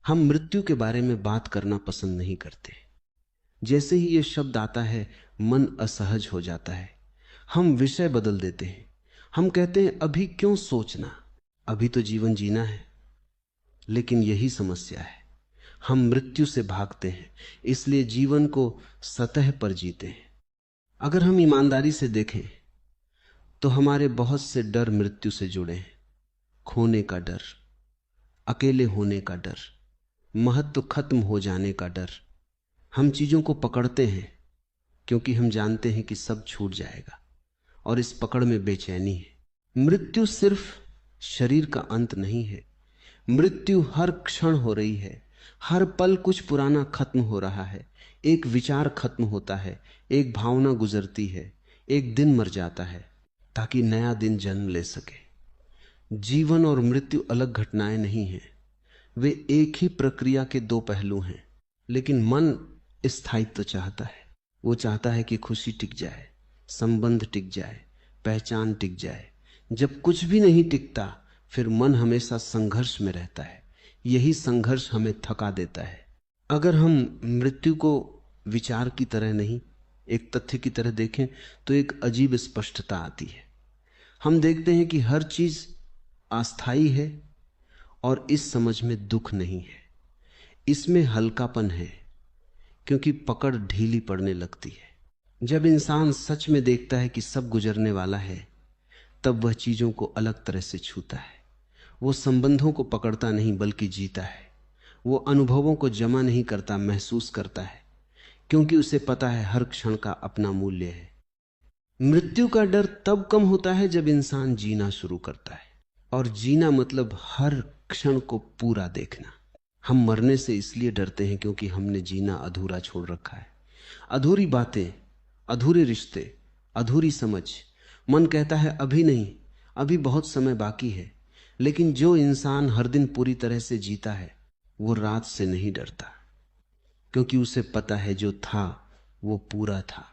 हम मृत्यु के बारे में बात करना पसंद नहीं करते। जैसे ही यह शब्द आता है मन असहज हो जाता है। हम विषय बदल देते हैं। हम कहते हैं अभी क्यों सोचना, अभी तो जीवन जीना है। लेकिन यही समस्या है, हम मृत्यु से भागते हैं, इसलिए जीवन को सतह पर जीते हैं। अगर हम ईमानदारी से देखें तो हमारे बहुत से डर मृत्यु से जुड़े हैं। खोने का डर, अकेले होने का डर, महत्व खत्म हो जाने का डर। हम चीजों को पकड़ते हैं क्योंकि हम जानते हैं कि सब छूट जाएगा और इस पकड़ में बेचैनी है। मृत्यु सिर्फ शरीर का अंत नहीं है, मृत्यु हर क्षण हो रही है। हर पल कुछ पुराना खत्म हो रहा है। एक विचार खत्म होता है, एक भावना गुजरती है, एक दिन मर जाता है ताकि नया दिन जन्म ले सके। जीवन और मृत्यु अलग घटनाएं नहीं हैं, वे एक ही प्रक्रिया के दो पहलू हैं। लेकिन मन स्थायित्व चाहता है। वो चाहता है कि खुशी टिक जाए, संबंध टिक जाए, पहचान टिक जाए। जब कुछ भी नहीं टिकता फिर मन हमेशा संघर्ष में रहता है। यही संघर्ष हमें थका देता है। अगर हम मृत्यु को विचार की तरह नहीं, एक तथ्य की तरह देखें तो एक अजीब स्पष्टता आती है। हम देखते हैं कि हर चीज अस्थायी है और इस समझ में दुख नहीं है, इसमें हल्कापन है, क्योंकि पकड़ ढीली पड़ने लगती है। जब इंसान सच में देखता है कि सब गुजरने वाला है, तब वह चीजों को अलग तरह से छूता है। वो संबंधों को पकड़ता नहीं बल्कि जीता है। वो अनुभवों को जमा नहीं करता, महसूस करता है, क्योंकि उसे पता है हर क्षण का अपना मूल्य है। मृत्यु का डर तब कम होता है जब इंसान जीना शुरू करता है। और जीना मतलब हर क्षण को पूरा देखना। हम मरने से इसलिए डरते हैं क्योंकि हमने जीना अधूरा छोड़ रखा है। अधूरी बातें, अधूरे रिश्ते, अधूरी समझ। मन कहता है अभी नहीं, अभी बहुत समय बाकी है। लेकिन जो इंसान हर दिन पूरी तरह से जीता है वो रात से नहीं डरता, क्योंकि उसे पता है जो था वो पूरा था।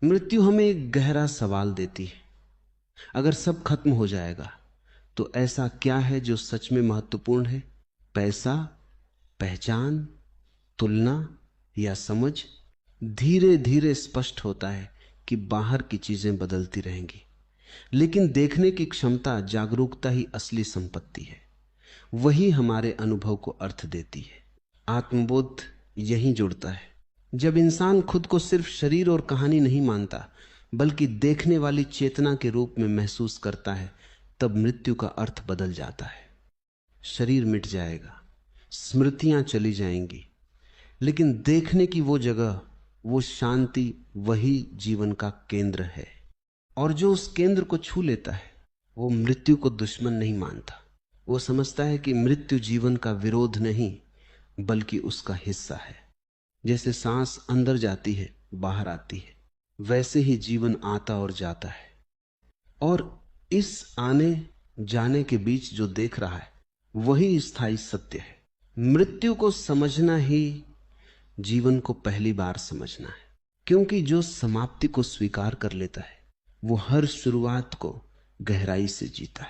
मृत्यु हमें एक गहरा सवाल देती है। अगर सब खत्म हो जाएगा तो ऐसा क्या है जो सच में महत्वपूर्ण है? पैसा, पहचान, तुलना या समझ? धीरे धीरे स्पष्ट होता है कि बाहर की चीजें बदलती रहेंगी, लेकिन देखने की क्षमता, जागरूकता ही असली संपत्ति है। वही हमारे अनुभव को अर्थ देती है। आत्मबोध यहीं जुड़ता है। जब इंसान खुद को सिर्फ शरीर और कहानी नहीं मानता बल्कि देखने वाली चेतना के रूप में महसूस करता है, तब मृत्यु का अर्थ बदल जाता है। शरीर मिट जाएगा, स्मृतियां चली जाएंगी, लेकिन देखने की वो जगह, वो शांति, वही जीवन का केंद्र है। और जो उस केंद्र को छू लेता है वो मृत्यु को दुश्मन नहीं मानता। वो समझता है कि मृत्यु जीवन का विरोध नहीं बल्कि उसका हिस्सा है। जैसे सांस अंदर जाती है, बाहर आती है, वैसे ही जीवन आता और जाता है। और इस आने जाने के बीच जो देख रहा है वही स्थायी सत्य है। मृत्यु को समझना ही जीवन को पहली बार समझना है, क्योंकि जो समाप्ति को स्वीकार कर लेता है वो हर शुरुआत को गहराई से जीता है।